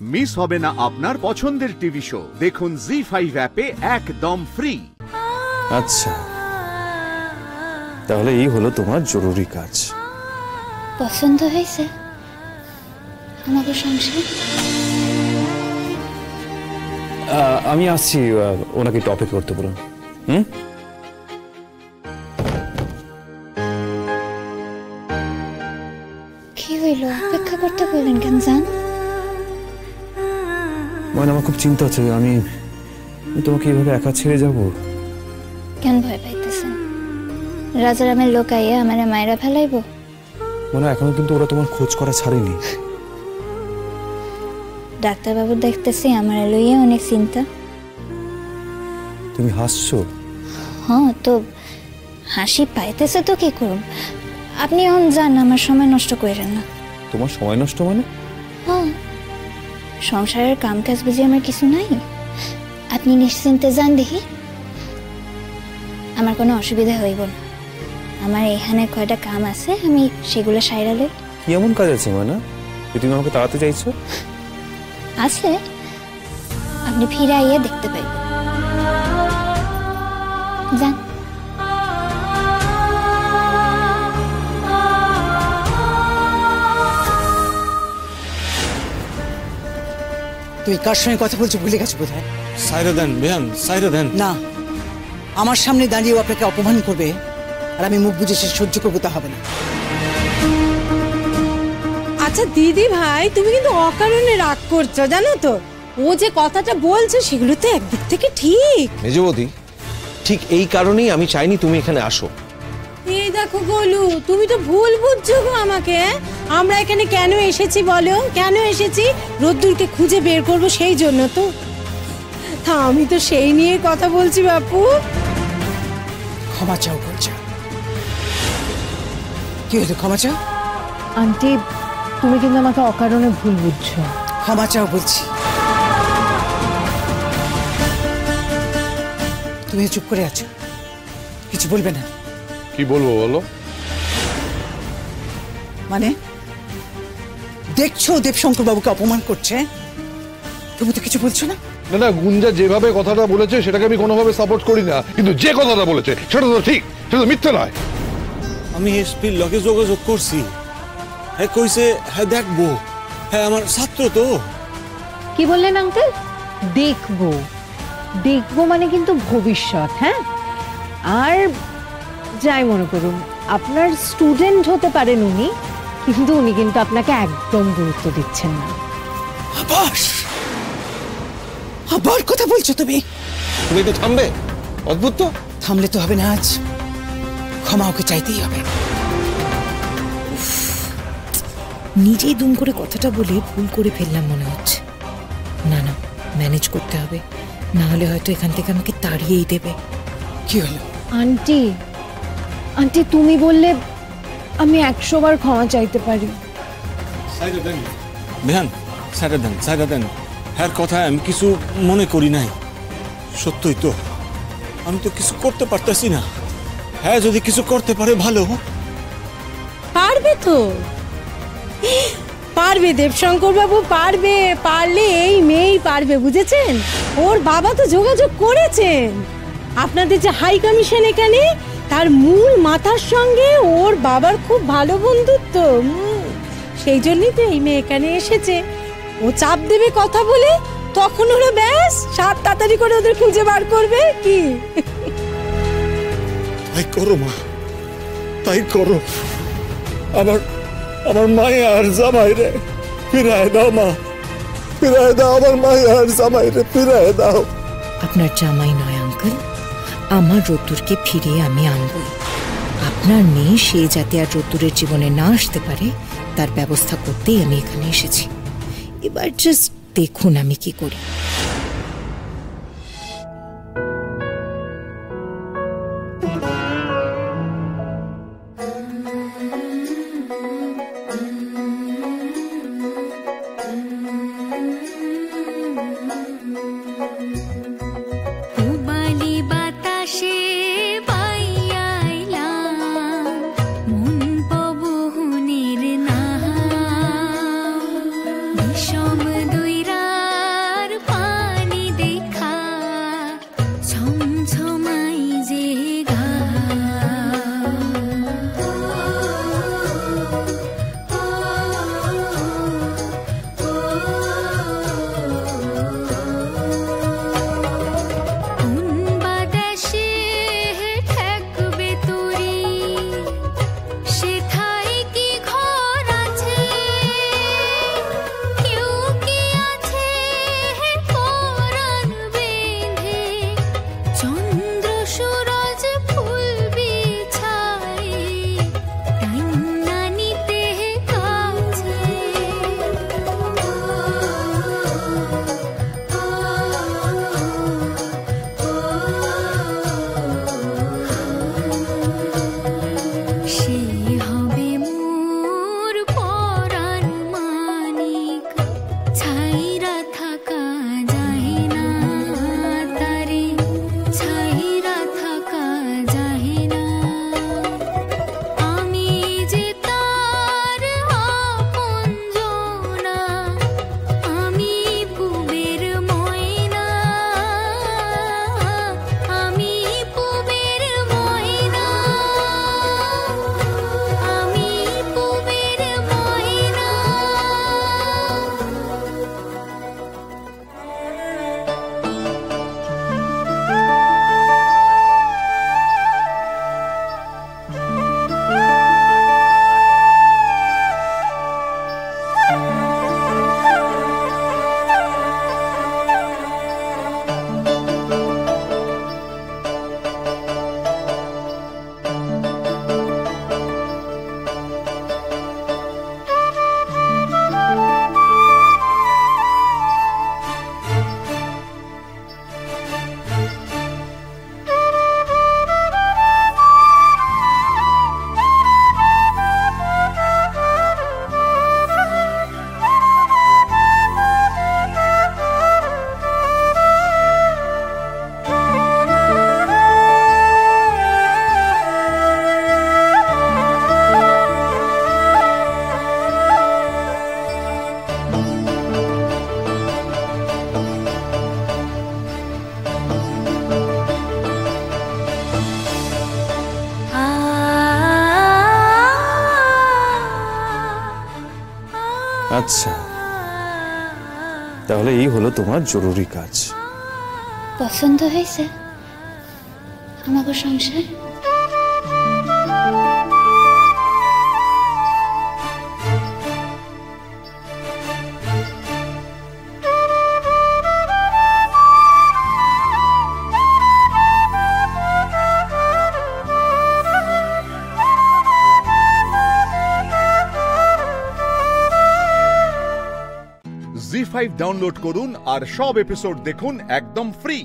Miss হবে না আপনার পছন্দের টিভি শো। দেখুন জি5 অ্যাপে একদম ফ্রি। আচ্ছা, তাহলে এই হলো তোমার জরুরি কাজ। পছন্দ হয়েছে আমাকে সংসার? আমি আসছি, ওনাকে টপিক করতে বলুন। কি হইল? অপেক্ষা করতে বললেন কেন? জান মানে আমার খুব চিন্তা হচ্ছে, আমি তোমাকে এইভাবে একা ছেড়ে যাব। কেন ভয় পাইতেছেন? রাজারামের লোক আইয়া আমার মায়েরা ফেলাইব? মানে এখনো কিন্তু ওরা তোমার খোঁজ করা ছাড়েনি। ডাক্তারবাবু দেখতেছি আমার লইয়া অনেক চিন্তা। তুমি হাসছো? হ্যাঁ, তো হাসি পাইতেছে তো কি করুন। আপনি এখন যান, আমার সময় নষ্ট করেন না। তোমার সময় নষ্ট মানে? হ্যাঁ, সংসারের কাম কাজ বুঝি আমার কিছু নাই? আপনি নিশ্চিন্তে যান, দেখি আমার কোনো অসুবিধা হইব না। আমার এখানে কয়টা কাম আছে, আমি সেগুলো সাইরা লই। কি এমন কাজ আছে মানে তুমি আমাকে তাড়াতে চাইছো? আছে, আপনি ফিরে আইয়া দেখতে পাইবেন। যান। তুই কার সঙ্গে কথা বলছো ভুলে গেছো বোধহয়? সাইরা দেন বেহান, সাইরা দেন। না, আমার সামনে দাঁড়িয়েও আপনাকে অপমান করবে আর আমি মুখ বুজে সে সহ্য করবো তা হবে না। আচ্ছা দিদি ভাই, তুমি কিন্তু অকারণে রাগ করছো জানো তো। ও যে কথাটা বলছে সেগুলো তো একদিক থেকে ঠিক। মেজবৌদি, ঠিক এই কারণেই আমি চাইনি তুমি এখানে আসো। এই দেখো গোলু, তুমি তো ভুল বুঝছো গো আমাকে। আমরা এখানে কেন এসেছি বলো? কেন এসেছি? রোদ্দুরকে খুঁজে বের করব সেই জন্য তো। তা আমি তো সেই নিয়ে কথা বলছি বাপু। ক্ষমা চাও বলছো? কি হলো? ক্ষমা চাও। আন্টি, তুমি কিন্তু আমাকে অকারণে ভুল বুঝছো। ক্ষমা চাও বলছি। তুমি চুপ করে আছো, কিছু বলবে না? কি বলবো বলো? মানে দেখছো দেবশঙ্কর বাবুকে অপমান করছে, তুমি তো কিছু বলছো না? না না, গুঞ্জা যেভাবে কথাটা বলেছে সেটাকে আমি কোনোভাবে সাপোর্ট করি না, কিন্তু যে কথাটা বলেছে সেটা তো ঠিক, সেটা তো মিথ্যে নয়। আমি এসপির লগে যোগাযোগ করছি, হ্যাঁ কইছে হ্যাঁ দেখবো, হ্যাঁ আমার ছাত্র তো। কি বললেন আঙ্কেল? দেখবো? দেখবো মানে কিন্তু ভবিষ্যৎ। হ্যাঁ, আর যাই মনে করুন, আপনার স্টুডেন্ট হতে পারেন উনি, কিন্তু উনি কিন্তু আপনাকে একদম গুরুত্ব দিচ্ছেন না। আবার আবার কথা বলছো তুমি? তুমি একটু থামবে? অদ্ভুত তো। থামলে তো হবে না, আজ ক্ষমা ওকে চাইতেই হবে। নিজেই দুম করে কথাটা বলে ভুল করে ফেললাম মনে হচ্ছে। না না, ম্যানেজ করতে হবে, না হলে হয়তো এখান থেকে আমাকে তাড়িয়েই দেবে। কি হলো? আন্টি, আন্টি তুমি বললে আমি 100 বার ক্ষমা চাইতে পারি। সাইরা দেন বেহান, সাইরা দেন, সাইরা দেন। হ্যাঁ কথা আমি কিছু মনে করি নাই। সত্যই তো, আমি তো কিছু করতে পারতেছি না। হ্যাঁ যদি কিছু করতে পারে ভালো। পারবে তো, পারবে দেবশঙ্কর বাবু, পারবে। পারলে এই মেয়েই পারবে, বুঝেছেন? ওর বাবা তো যোগাযোগ করেছেন। আপনাদের যে হাই কমিশন এখানে, তার মূল মাথার সঙ্গে ওর বাবার খুব ভালো বন্ধুত্ব। সেই জন্যই তো এই মেয়ে এখানে এসেছে। ও চাপ দেবে কথা বলে, তখন ওরা ব্যাস সাত তাড়াতাড়ি করে ওদের খুঁজে বার করবে। কি তাই করো মা, তাই করো। আমার মায়ে আর জামাই রে ফিরায় দাও মা, ফিরায় দাও। আমার মায়ে আর জামাই রে ফিরায় দাও। আপনার জামাই নয় আঙ্কেল, আমার রোদ্দুরকে ফিরিয়ে আমি আনবই। আপনার মেয়ে সে যাতে আর রোদ্দুরের জীবনে না আসতে পারে তার ব্যবস্থা করতেই আমি এখানে এসেছি। এবার জাস্ট দেখুন আমি কি করি। বিষম দুই আচ্ছা, তাহলে এই হলো তোমার জরুরি কাজ। পছন্দ হয়েছে আমাকে সংসার? জি5 ডাউনলোড করুন আর সব এপিসোড দেখুন একদম ফ্রি।